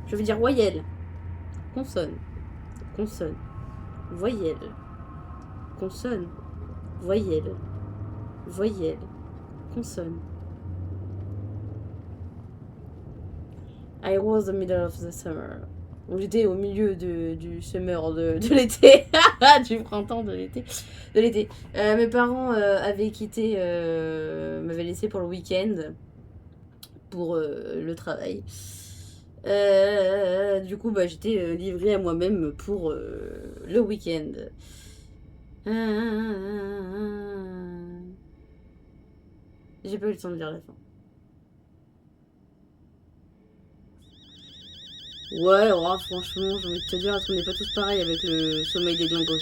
Je veux dire voyelle. Consonne. Consonne. Voyelle. Consonne. Voyelle. Voyelle. Consonne. I was the middle of the summer. Donc j'étais au milieu du summer de l'été. Du printemps de l'été. De l'été. Mes parents avaient quitté, m'avaient laissé pour le week-end. Pour le travail. Du coup, bah, j'étais livrée à moi-même pour le week-end. J'ai pas eu le temps de lire la fin. Ouais, oh, franchement, j'ai envie de te dire, est-ce qu'on n'est pas tous pareils avec le sommeil des glingos?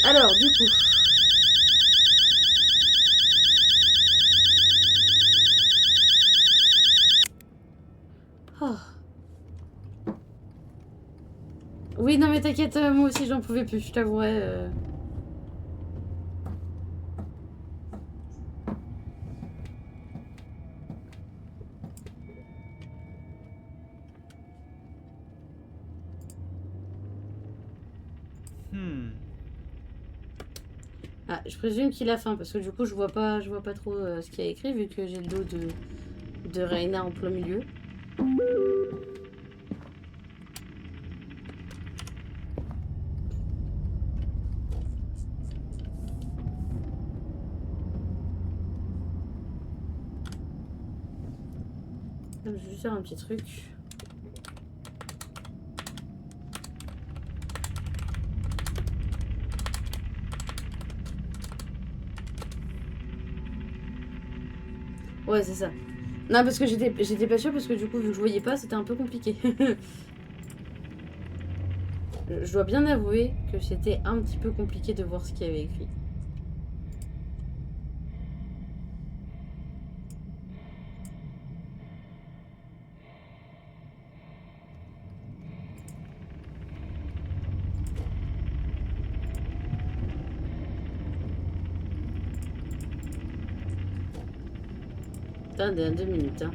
Alors, du coup. Oh. Oui, non, mais t'inquiète, moi aussi j'en pouvais plus, je t'avouerai. Ah, je présume qu'il a faim parce que du coup je vois pas trop ce qu'il y a écrit vu que j'ai le dos de Reina en plein milieu. Je vais juste faire un petit truc. Ouais, c'est ça. Non, parce que j'étais pas sûre parce que du coup, vu que je voyais pas, c'était un peu compliqué. Je dois bien avouer que c'était un petit peu compliqué de voir ce qu'il y avait écrit. Attendez, 2 minutes. Hein.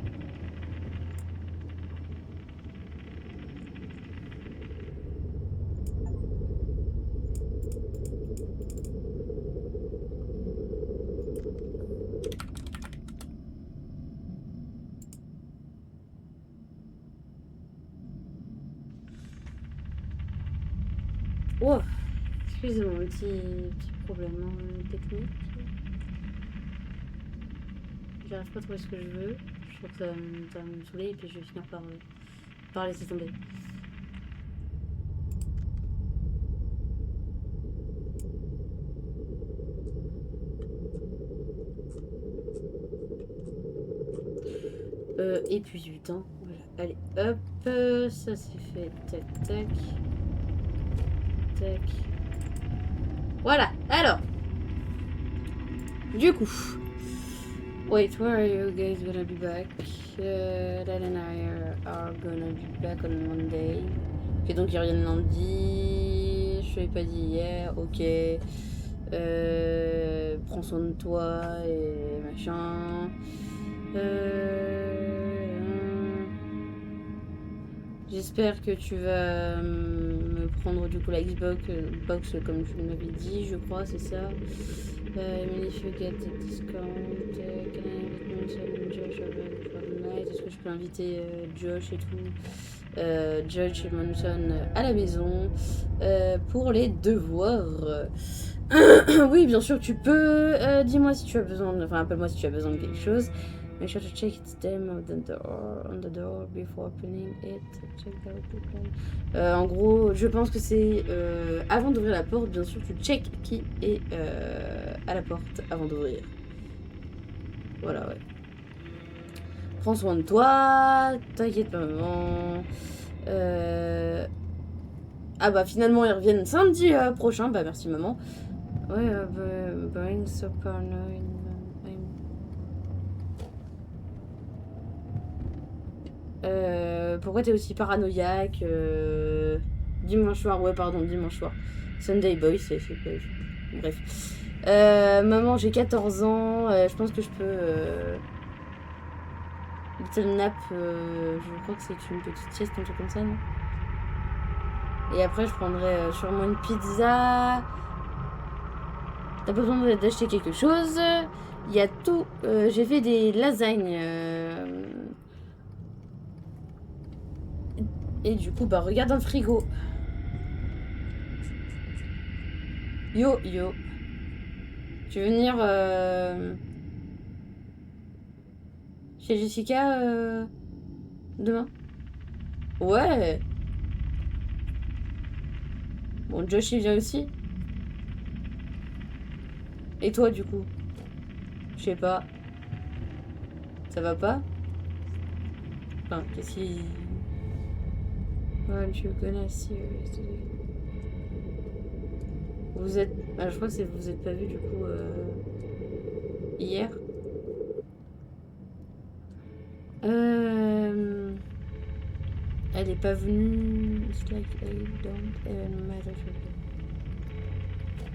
Oh, excusez-moi, un petit problème technique. J'arrive pas à trouver ce que je veux. Je crois que ça va me saouler et puis je vais finir par laisser tomber. Et puis du temps. Voilà. Allez, hop, ça c'est fait. Tac, tac. Tac. Voilà, alors. Du coup. Wait, where are you guys gonna be back? Dad and I are gonna be back on Monday. Ok, donc ils reviennent lundi. Je l'ai pas dit hier, ok. Prends soin de toi et machin. J'espère que tu vas me prendre du coup la Xbox box comme tu m'avais dit, je crois, c'est ça. If you get the discount, can I invite Monson and Josh over for the night? Est-ce que je peux inviter Josh et tout Josh et Monson à la maison pour les devoirs. Oui, bien sûr, tu peux. Dis-moi si tu as besoin, enfin appelle-moi si tu as besoin de quelque chose. Make sure to check its name on the door before opening it. Check out the plan. En gros, je pense que c'est avant d'ouvrir la porte, bien sûr, tu check qui est à la porte avant d'ouvrir. Voilà, ouais. Prends soin de toi, t'inquiète pas, maman. Ah bah finalement ils reviennent samedi prochain, bah merci maman. Ouais, being so paranoid. Pourquoi t'es aussi paranoïaque Dimanche soir, ouais, pardon, dimanche soir. Sunday Boy, c'est pas... Bref. Maman, j'ai 14 ans. Je pense que je peux... Little nap, je crois que c'est une petite sieste, un truc comme ça, non? Et après, je prendrai sûrement une pizza. T'as pas besoin d'acheter quelque chose. Il y a tout. J'ai fait des lasagnes. Et du coup, bah regarde dans le frigo. Yo, yo. Tu veux venir chez Jessica demain? Ouais. Bon, Josh, il vient aussi. Et toi, du coup? Je sais pas. Ça va pas? Enfin, qu'est-ce qu'il... Ouais, je connais, si... Vous êtes... Ah, je crois que vous êtes pas vu, du coup, hier. Elle est pas venue... It's like I don't even matter.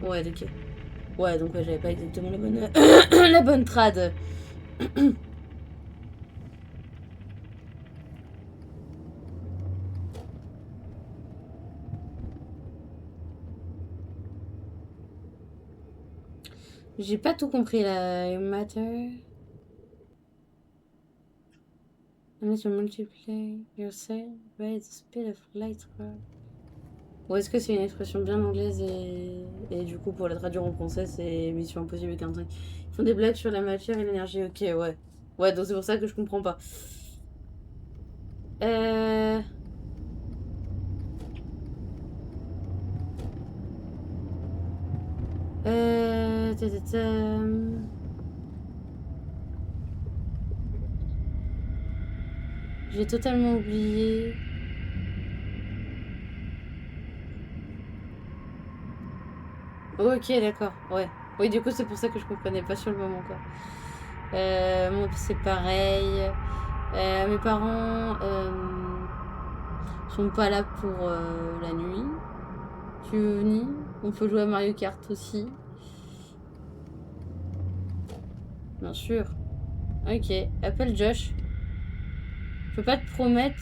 Ouais, ok. Ouais, donc ouais, j'avais pas exactement la bonne... la bonne trad. J'ai pas tout compris là. Matter. Unless you multiply yourself by the speed of light. Ou est-ce que c'est une expression bien anglaise et du coup pour la traduire en français c'est Mission Impossible 45. Ils font des blagues sur la matière et l'énergie. Ok, ouais. Ouais, donc c'est pour ça que je comprends pas. J'ai totalement oublié. Ok, d'accord, ouais. Oui, du coup, c'est pour ça que je comprenais pas sur le moment, quoi. Moi, c'est pareil. Mes parents sont pas là pour la nuit. Tu veux venir? On peut jouer à Mario Kart aussi. Bien sûr. Ok, appelle Josh. Je peux pas te promettre.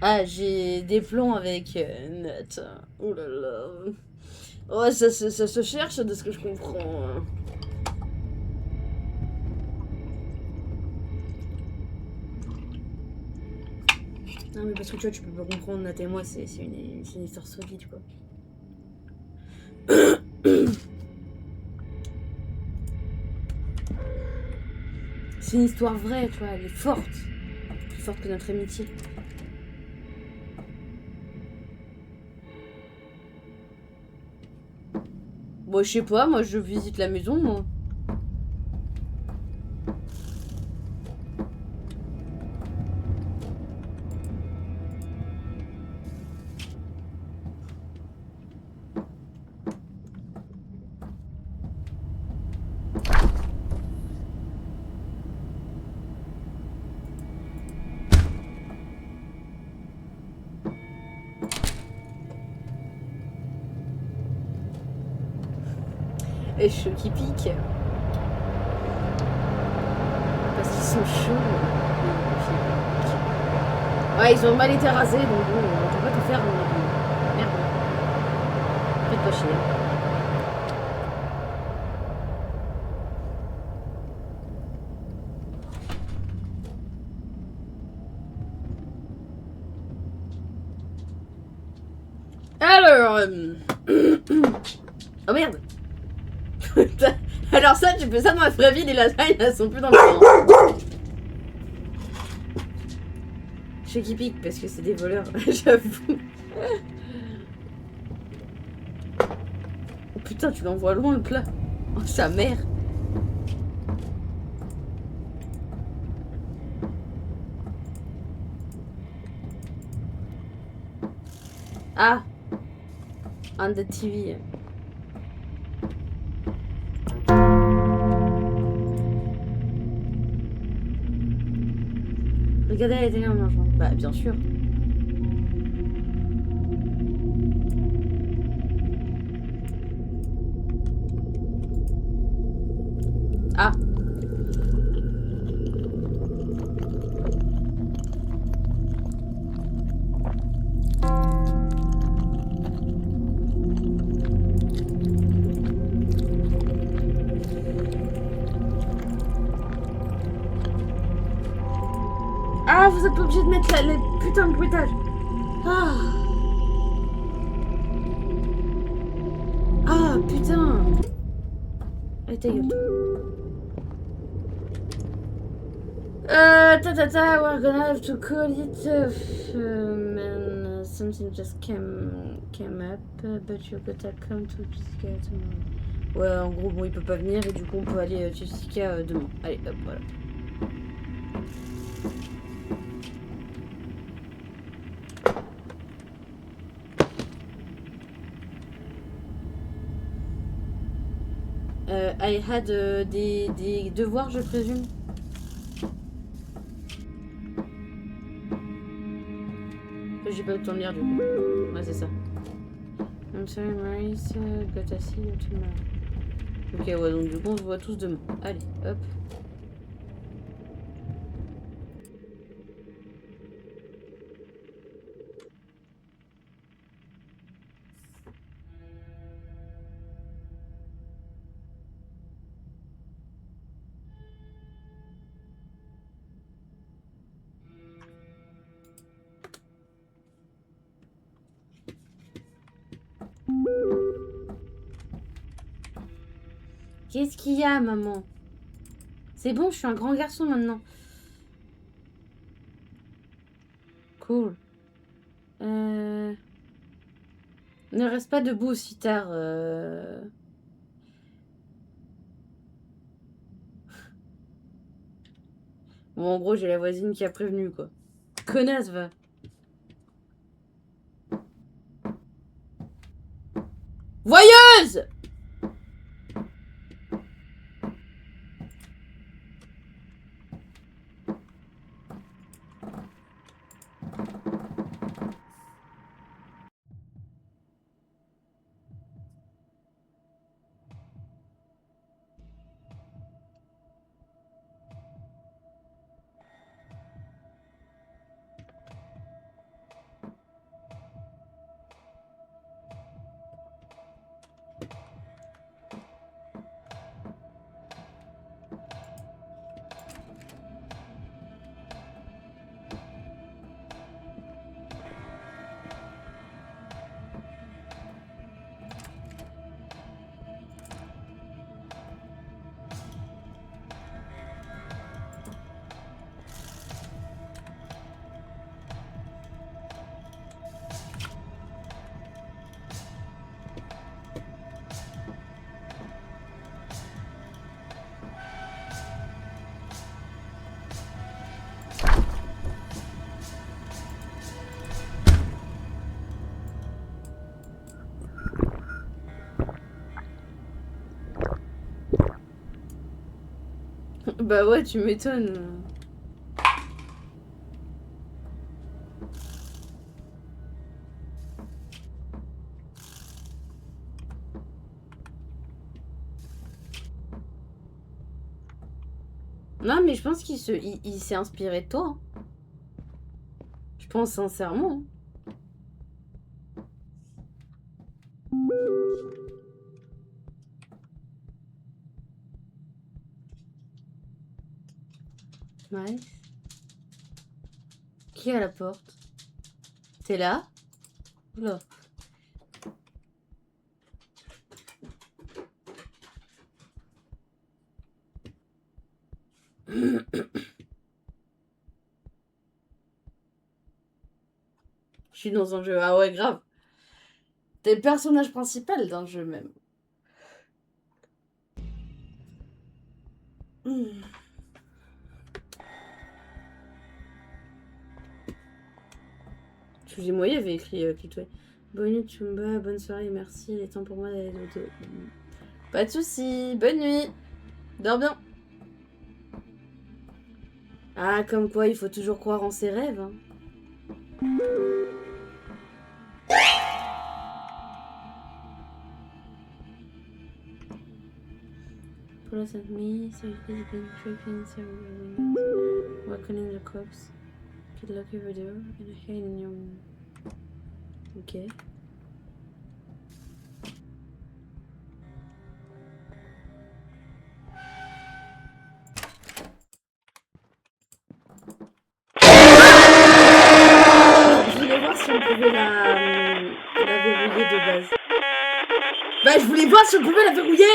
Ah, j'ai des plans avec Nat. Oh là là. Ouais, ça se cherche de ce que je comprends. Non, mais parce que tu vois, tu peux pas comprendre, Nat et moi, c'est une histoire solide, quoi. C'est une histoire vraie, tu vois, elle est forte. Plus forte que notre amitié. Bon, je sais pas, moi je visite la maison, moi. Et chauds qui piquent. Parce qu'ils sont chauds. Ouais, ils ont mal été rasés, donc bon, on peut pas tout faire. Merde. Faites pas chier. Alors... Oh merde. Alors ça, tu fais ça dans la vraie vie, les lasagnes, elles sont plus dans le sang. Chez qui pique, parce que c'est des voleurs, j'avoue. Oh putain, tu l'envoies loin le plat. Oh, sa mère. Ah. On the TV. Regardez la télé en mangeant. Bah, bien sûr. vous êtes pas obligé de mettre les putains de bruitages. Ah. Ah, putain. Allez, ta gueule. We're gonna have to call it, man, something just came up, but you gotta come to Jessica tomorrow. Ouais, en gros, bon, il peut pas venir, et du coup, on peut aller chez Jessica demain. Allez, hop, voilà. I had des devoirs, je présume. J'ai pas eu le temps de lire du coup. Ouais, c'est ça. I'm sorry, Maurice, gotta see you tomorrow. Ok, ouais, donc du coup, on se voit tous demain. Allez, hop. Qu'est-ce qu'il y a, maman? C'est bon, je suis un grand garçon maintenant. Cool. Ne reste pas debout aussi tard. Bon, en gros, j'ai la voisine qui a prévenu, quoi. Connasse, va. Voyeuse! Bah ouais, tu m'étonnes. Non, mais je pense il s'est inspiré de toi. Hein. Je pense sincèrement. Ouais. Qui est à la porte? T'es là? Oula. Je suis dans un jeu. Ah ouais, grave. T'es le personnage principal d'un jeu même. Excusez-moi, il y avait écrit Kitway. Bonne nuit, Chumba, bonne soirée, merci. Il est temps pour moi d'aller dodo. Pas de soucis, bonne nuit. Dors bien. Ah, comme quoi, il faut toujours croire en ses rêves. Hein. Police at me, so he's been tripping several windows. Welcoming the cops. Kid lock every door and a hand in your room. Ok. j'avais la verrouiller de base. Bah, je voulais voir si on pouvait la verrouiller.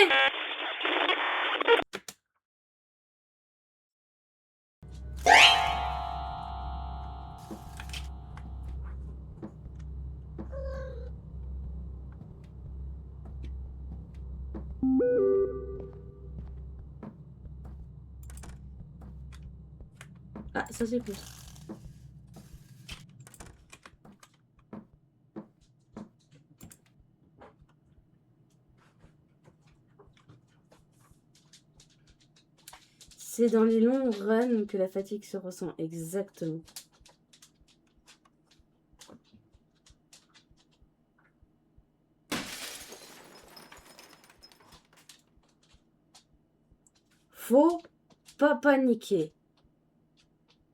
Ah, ça c'est cool. C'est dans les longs runs que la fatigue se ressent, exactement. Faut pas paniquer.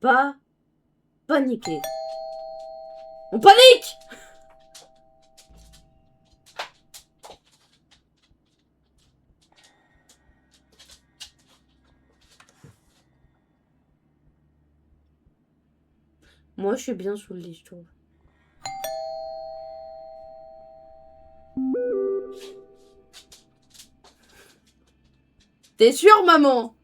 Pas paniquer. On panique! Moi, je suis bien sous le lit, je trouve. T'es sûre, maman?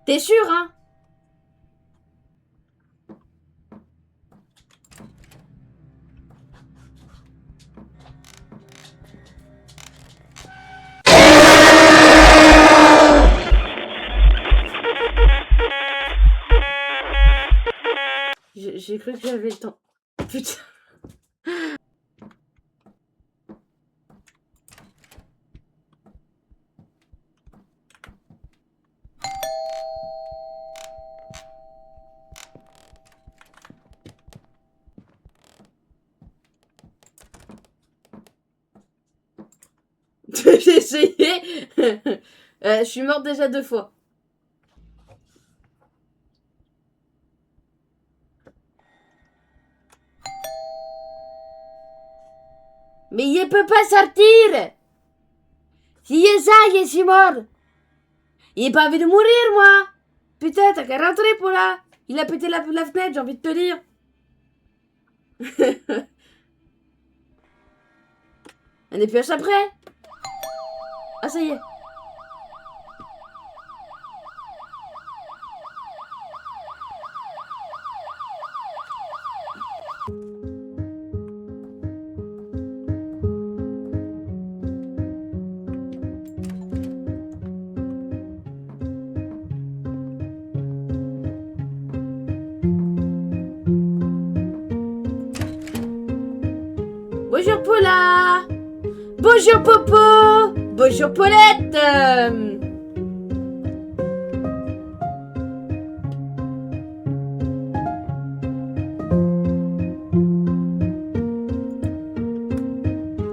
T'es sûre, hein? J'ai cru que j'avais le temps. Putain. J'ai essayé. Je suis morte déjà 2 fois. Mais il peut pas sortir. Si il ça, il est mort. Il n'a pas envie de mourir, moi. Putain, t'as qu'à rentrer pour là. Il a pété la fenêtre, j'ai envie de te dire. On est plus après. Ah, ça y est. Bonjour Paula. Bonjour Popo. Bonjour Paulette.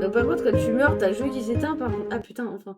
Donc par contre quand tu meurs, t'as le jeu qui s'éteint par contre. Ah putain, enfin.